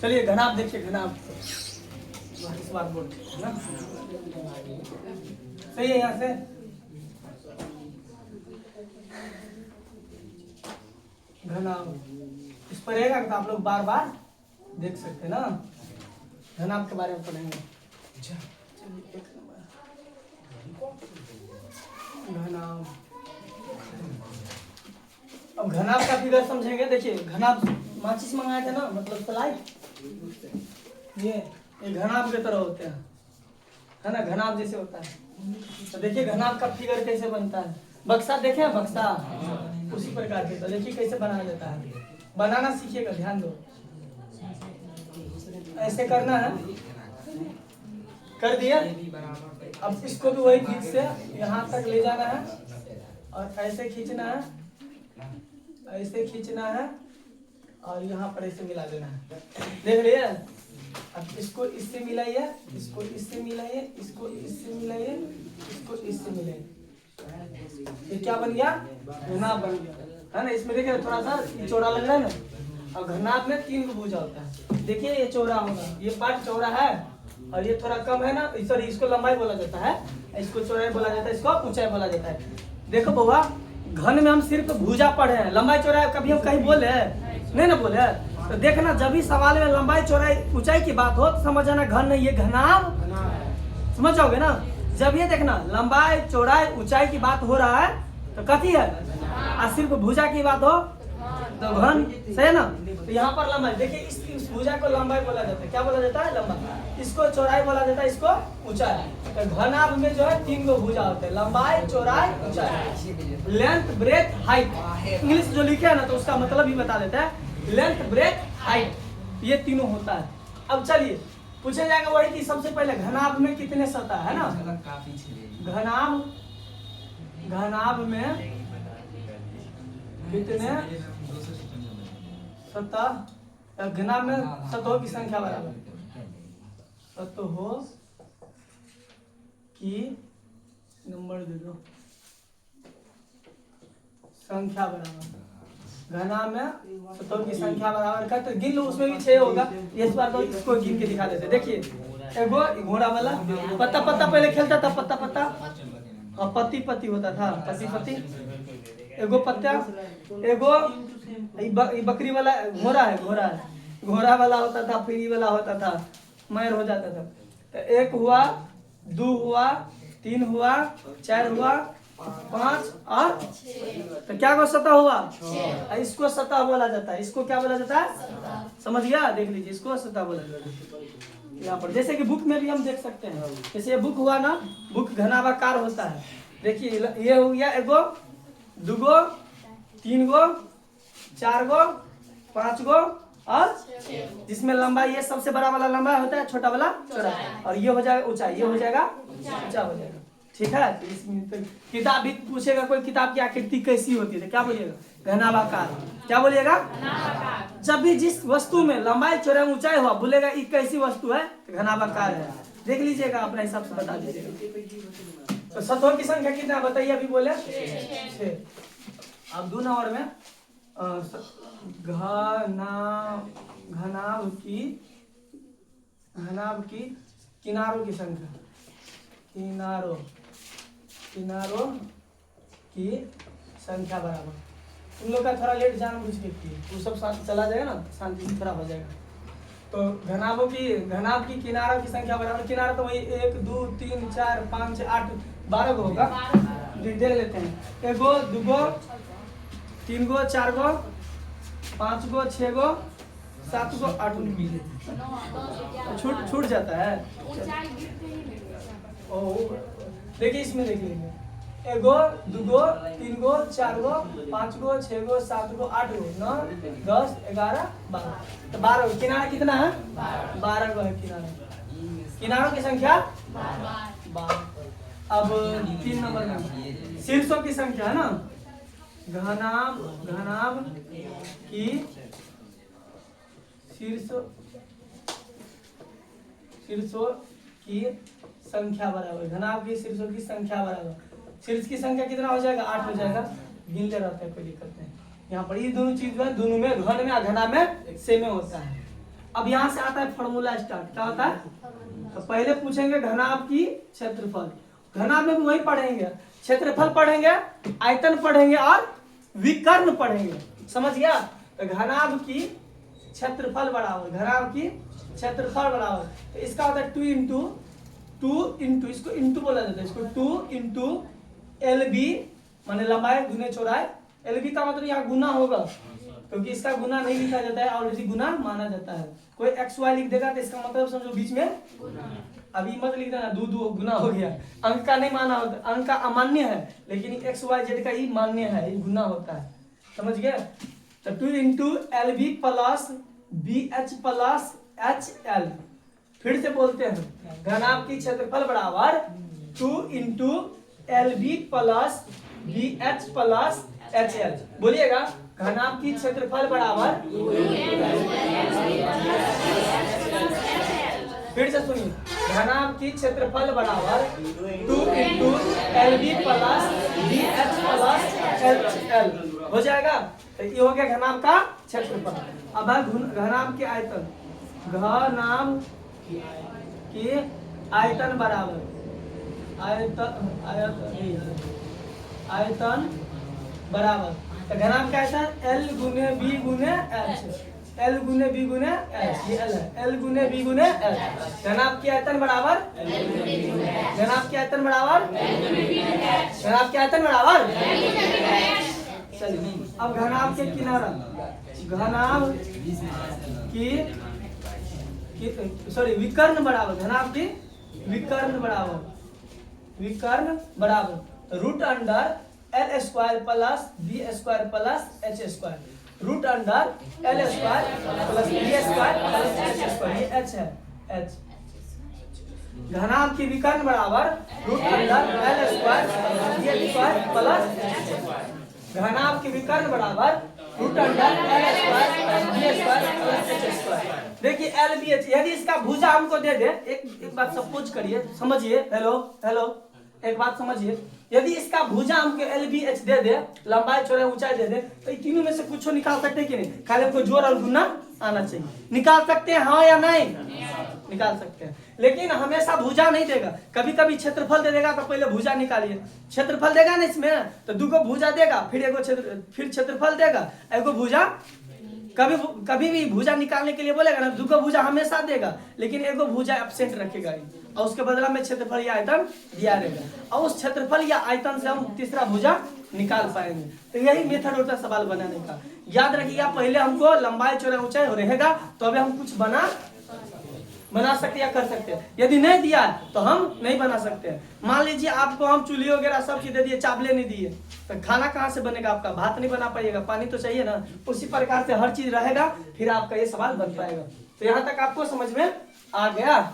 चलिए घनाभ देखिए, घनाभ इस बार बोल ना सही है। यहाँ से घनाभ इस पर रहेगा तो आप लोग बार बार देख सकते हैं ना। घनाभ के बारे में पढ़ेंगे। घनाभ, अब घनाभ का फिगर समझेंगे। देखिए घनाभ माचिस मंगाए थे ना, मतलब स्लाइड, ये घनाभ के तरह होते हैं, है ना, घनाभ जैसे होता है। तो देखिए घनाभ का फिगर कैसे बनता है। बक्सा देखे हैं, बक्सा उसी प्रकार के। तो देखिए कैसे बनाया जाता है, बनाना सीखिएगा, ध्यान दो। ऐसे करना है, कर दिया। अब इसको भी वही ठीक से यहाँ तक ले जाना है और ऐसे खींचना है, ऐसे खींचना है और यहाँ पर ऐसे मिला देना है। देख लिए। अब इसको इससे मिलाइए, इसको इससे मिलाइए, इसको इससे मिलाइए, इसको इससे मिलाइए। ये क्या बन गया? घनाभ बन गया, है ना। इसमें देखिए थोड़ा सा चौड़ा लग रहा है ना। और घनाभ में 3 को भुजा होता है। देखिए ये चौड़ा होगा, ये पार्ट चौड़ा है और ये थोड़ा कम है ना। सॉरी, इसको लंबाई बोला जाता है, इसको चौड़ाई बोला जाता है, इसको ऊंचाई बोला जाता है। देखो बउआ, घन में हम सिर्फ भुजा पढ़े हैं, लंबाई चौड़ाई कभी हम कहीं बोले नहीं ना बोले। तो देखना जब भी सवाल में लंबाई चौड़ाई ऊंचाई की बात हो तो समझ जाना घन नहीं, ये घनाभ, समझ जाओगे ना। जब ये देखना लंबाई चौड़ाई ऊंचाई की बात हो रहा है तो कथी है, और सिर्फ भुजा की बात हो तो घन, सही है ना। तो यहाँ पर लंबाई देखिए, इस भुजा को लंबाई बोला जाता है। क्या बोला जाता है? लंबाई। इसको चौड़ाई बोला जाता है, इसको ऊंचाई। तो घनाभ में जो है 3 को भुजा होते हैं, लंबाई चौड़ाई ऊंचाई, लेंथ ब्रेथ हाइट। इंग्लिश जो लिखे है ना तो उसका मतलब भी बता देता है, लेंथ ब्रेथ हाइट, ये तीनों होता है। अब चलिए पूछा जाएगा वही कि सबसे पहले घनाभ में कितने सतह है ना। घनाभ, घनाभ में कितने सतह, घनाभ में सतहों की संख्या बराबर, सतहों की नंबर दे दो संख्या बराबर। घनाभ में सतहों की संख्या बराबर का, तो गिन लो, उसमें भी 6 होगा। इस बार तो इसको गिन के दिखा देते। देखिए एगो घोड़ा वाला पत्ता पत्ता पहले खेलता था, पत्ता पत्ता और पति पति होता था, पति पति। एगो पत्ता, एगो बकरी वाला घोड़ा है, घोड़ा है, घोड़ा वाला होता था, पीरी वाला होता था, मैर हो जाता था। तो 1 हुआ, 2 हुआ, 3 हुआ, 4 हुआ, 5 और तो क्या को सतह हुआ? इसको सतह बोला जाता है। इसको क्या बोला जाता है? समझ गया? देख लीजिए, इसको सतह बोला जाता है। यहाँ पर जैसे कि बुक में भी हम देख सकते हैं, जैसे ये बुक हुआ ना, बुक घनाभाकार होता है। देखिए ये हो गया एगो, दूगो, 3 गो, 4 गो, 5 गो और जिसमें लंबाई ये सबसे बड़ा वाला लंबा होता है, छोटा वाला चौड़ा, और ये हो जाएगा ऊंचाई, ये हो जाएगा ऊंचा हो जाएगा। ठीक है। तो इसमें किताब भी पूछेगा कोई, किताब की आकृति कैसी होती है, क्या बोलिएगा? घनाभाकार। क्या बोलिएगा? जब भी जिस वस्तु में लंबाई चौड़ाई ऊंचाई हुआ बोलेगा ये कैसी वस्तु है, तो घनाभाकार है। देख लीजिएगा, अपने हिसाब से बता दीजिएगा। तो सतहों की संख्या कितना बताइए? अभी बोले 6। अब 2 नंबर में घनाभ की किनारों की संख्या, किनारों की संख्या बराबर। तुम लोग का थोड़ा लेट जानबूझ के किए, वो सब चला जाएगा ना, शांति से खराब हो जाएगा। तो घनाभ की किनारों की संख्या बराबर, किनारा तो वही 1 2 3 4 5 6 8 12 को होगा। देख लेते हैं, एगो, दूगो, 3 गो, 4 गो, 5 गो, 6 गो, 7 गो, 8 गो, छूट जाता है। देखिए इसमें देख लीजिए, एगो, दूगो, 3 गो, 4 गो, 5 गो, 6 गो, 7 गो, 8 गो, 9 10 11 12। तो 12 किनारा कितना है? 12 गो है किनारा। किनारों की संख्या 12। अब 3 नंबर में शीर्षों की संख्या है ना। घनाभ की शीर्षों की संख्या बराबर, घनाभ की शीर्षों की संख्या बराबर। शीर्ष की संख्या कितना हो जाएगा? 8 हो जाएगा। गिनते रहते हैं, कोई दिक्कत नहीं। यहाँ पर ये दोनों चीज में, दोनों में, घन में और घनाभ में सेम होता है। अब यहाँ से आता है फॉर्मूला स्टार्ट, क्या होता है? तो पहले पूछेंगे घनाभ की क्षेत्रफल, घनाभ में भी वही पढ़ेंगे, क्षेत्रफल पढ़ेंगे, आयतन पढ़ेंगे और विकर्ण पढ़ेंगे, समझ गया? तो घनाभ की क्षेत्रफल बराबर, घनाभ की क्षेत्रफल बराबर, तो इसका होता है 2 इंटू, इसको इंटू बोला जाता है, इसको 2 इंटू LB माने लंबाई गुने चौड़ाई, LB का मतलब यहाँ गुना होगा, क्योंकि इसका गुना नहीं लिखा जाता है, ऑलरेडी गुना माना जाता है। कोई XY लिख देगा तो इसका मतलब समझो बीच में अभी मत लिख देना, दो गुना हो गया, अंक का नहीं माना होता, अंक का अमान्य है, लेकिन XYZ का ही मान्य है, ये गुना होता है, समझ गए? तो 2 into LB plus BH plus HL, फिर से बोलते हैं घनाभ की क्षेत्रफल बराबर 2 into LB plus BH plus HL, बोलिएगा घनाभ की क्षेत्रफल बराबर, फिर से सुनिए, घनाभ की क्षेत्रफल बराबर 2 into LB plus BH plus HL हो जाएगा। तो ये हो गया घनाभ का क्षेत्रफल। अब है घनाभ के आयतन, घनाभ की आयतन बराबर, आयतन बराबर, तो घनाभ का आयतन L गुने B गुने H, L गुने B गुने H, ये L है, L गुने B गुने H, घनाभ की आयतन बराबर, घनाभ की आयतन बराबर, घनाभ की आयतन बराबर। चलिए अब घनाभ के किनारा, घनाभ की सॉरी विकर्ण बराबर, घनाभ की विकर्ण बराबर, विकर्ण बराबर root under L square plus B square plus H square, root under L square plus B square plus H square, ये H है, H। घनाभ की विकर्ण बराबर root under L square plus B square plus H square, घनाभ की विकर्ण बराबर root under L square B square plus H square. देखिए LBH, यदि इसका भुजा हमको दे दे, एक बात सपोज करिए, समझिए, हेलो एक बात समझिए, यदि इसका भुजा हमको LBH दे दे, लंबाई चौड़ाई ऊंचाई दे दे, तो इन तीनों में से कुछ निकाल सकते हैं कि नहीं? खाली हमको जोड़ और गुना आना चाहिए, निकाल सकते हैं हाँ या नहीं? निकाल सकते हैं, लेकिन हमेशा भुजा नहीं देगा, कभी कभी क्षेत्रफल दे देगा, तो पहले भुजा निकालिए, क्षेत्रफल देगा ना इसमें, तो दो भुजा देगा, फिर क्षेत्रफल देगा, एगो भुजा, कभी भी भुजा निकालने के लिए बोलेगा ना, दो भुजा हमेशा देगा, लेकिन एगो भुजा एब्सेंट रखेगा और उसके बदला में क्षेत्रफल या आयतन दिया रहेगा, और उस क्षेत्रफल या आयतन से हम तीसरा भुजा निकाल पाएंगे। तो यही मेथड होता है सवाल बनाने का, याद रखिएगा, पहले हमको लंबाई चौड़ाई ऊंचाई रहेगा तो अभी हम कुछ बना सकते या कर सकते हैं, यदि नहीं दिया तो हम नहीं बना सकते हैं। मान लीजिए आपको हम चूल्ही वगैरह सब चीज दे दिए, चावले नहीं दिए, तो खाना कहाँ से बनेगा आपका? भात नहीं बना पाइएगा, पानी तो चाहिए ना, उसी प्रकार से हर चीज रहेगा, फिर आपका ये सवाल बन पाएगा। तो यहाँ तक आपको समझ में आ गया?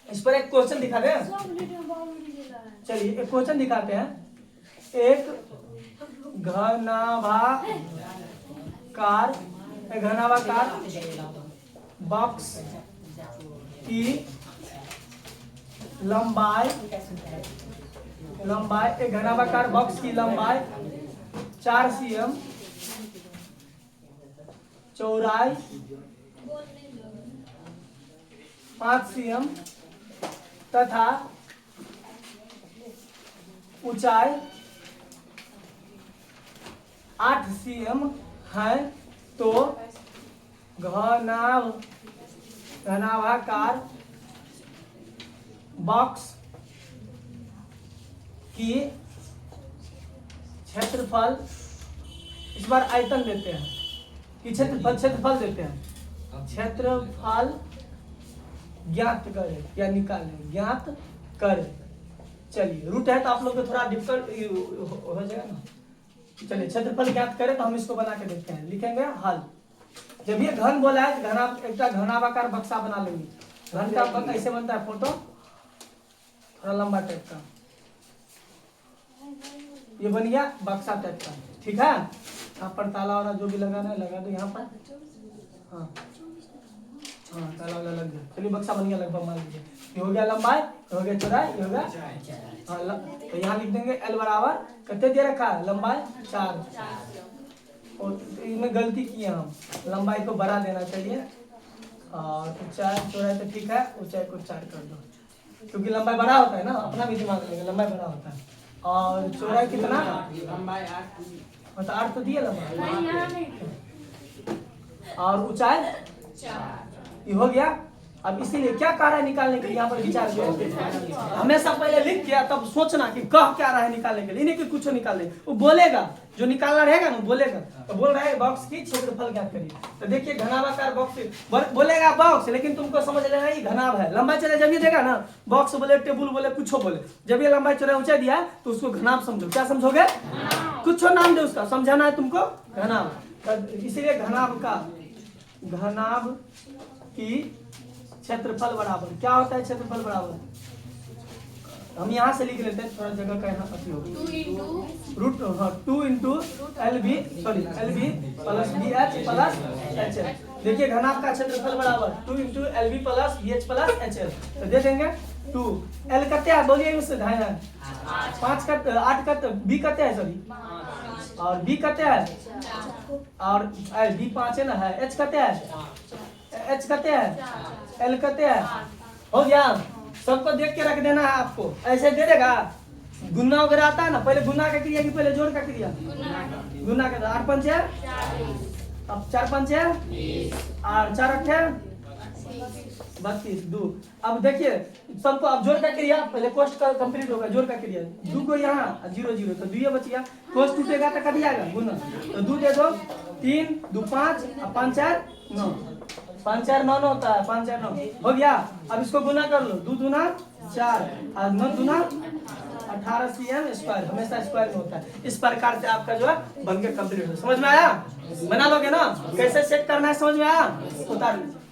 इस पर एक क्वेश्चन दिखा दे, चलिए एक क्वेश्चन दिखाते हैं। एक घनाभाकार बॉक्स की लंबाई, एक घनाभाकार बॉक्स की लंबाई 4 cm, चौड़ाई 5 cm तथा ऊंचाई 8 cm है, तो घनाभाकार बॉक्स की क्षेत्रफल, इस बार आयतन देते हैं कि क्षेत्रफल देते हैं, क्षेत्रफल ज्ञात करें या निकालें, ज्ञात करें। चलिए रूट है तो आप लोग को थोड़ा डिफिकल्ट हो जाएगा ना। चलिए क्षेत्रफल ज्ञात करें, तो हम इसको बना के देखते हैं, लिखेंगे हल। जब ये घन बोला है तो एक घनाभाकार बक्सा बना लेंगे, घन का ऐसे बनता है फोटो, थोड़ा लंबा टाइप का, ये बन गया बक्सा टाइप का, ठीक है। यहाँ पर ताला वाला जो भी लगाना है लगा दो यहाँ पर, हाँ ताला वाला लग गया। चलिए बक्सा बन गया लगभग, मान लीजिए ये हो गया लंबाई, हो गया चौड़ाई, ये हो गया, हाँ तो यहाँ लिख देंगे L बराबर कितने दे रखा है? लंबाई 4, और इसमें गलती की है हम, लंबाई को बढ़ा देना चाहिए और ऊंचाई चौड़ाई तो ठीक है, ऊंचाई को 4 कर दो, क्योंकि लंबाई बड़ा होता है ना, अपना भी दिमाग लगेगा, लंबाई बड़ा होता है। और चौड़ाई कितना, लंबाई 8 मतलब 8 तो दिए लंबाई, और ऊंचाई 4, ये हो गया। अब इसीलिए क्या कह रहा है निकालने के लिए, यहाँ पर विचार किया, हमेशा पहले लिख किया तब सोचना कि कह क्या रहा है निकालने के लिए, नहीं कि कुछ निकालने, वो बोलेगा जो निकालना रहेगा ना बोलेगा। तो बोल रहा है बॉक्स की क्षेत्रफल ज्ञात करिए। तो देखिए घनाभाकार बॉक्स बोलेगा बॉक्स, लेकिन तुमको समझ लेना ये घनाभ है। लंबाई चौड़ाई जब ये देगा ना, बॉक्स बोले, टेबुल बोले, कुछ बोले, जब ये लंबाई चौड़ाई ऊंचाई दिया है तो उसको घनाभ समझो। क्या समझोगे? कुछ नाम दे उसका, समझाना है तुमको घनाभ। इसीलिए घनाभ की क्षेत्रफल बराबर क्या होता है? क्षेत्रफल बराबर हम यहाँ से लिख लेते हैं, थोड़ा जगह का यहाँ अति होगी, 2 into L B plus B H plus H L. देखिए घनाभ का क्षेत्रफल बराबर 2 into L B plus B H plus H L. तो दे देंगे 2 एल करते हैं, बोलिए उससे 2.5 5 करते 8 करते, बी करते हैं सॉरी, और बी करते हैं, और एल बी 5 है ना, है एच करते हैं, एच करते हैं, एल करते हैं। हो गया, सबको देख के रख देना है आपको, ऐसे दे देगा। गुना वगैरह आता है ना, पहले गुना का क्रिया कि पहले जोड़ का क्रिया? गुना का। 8 पंचे, अब 4 पंचे और 4 अट्ठे 32 2। अब देखिए सबको, अब जोड़ का क्रिया पहले कोष्ट का कंप्लीट होगा, जोड़ का क्रिया 2 को यहाँ 0 0 तो 2 बच गया, कोष्ट टूटेगा तो कभी आएगा गुना, तो 2 दे दो, 3 2 5 और 5 4 9, 5 4 9 होता है, 5 4 9 हो गया। अब इसको गुना कर लो, 2 दूना 4 और 9 दूना 18 cm स्क्वायर, हमेशा स्क्वायर में होता है। इस प्रकार से आपका जो है बन के कंप्लीट हो। समझ में आया? बना लोगे ना? कैसे सेट करना है समझ में आया? उतार लीजिए।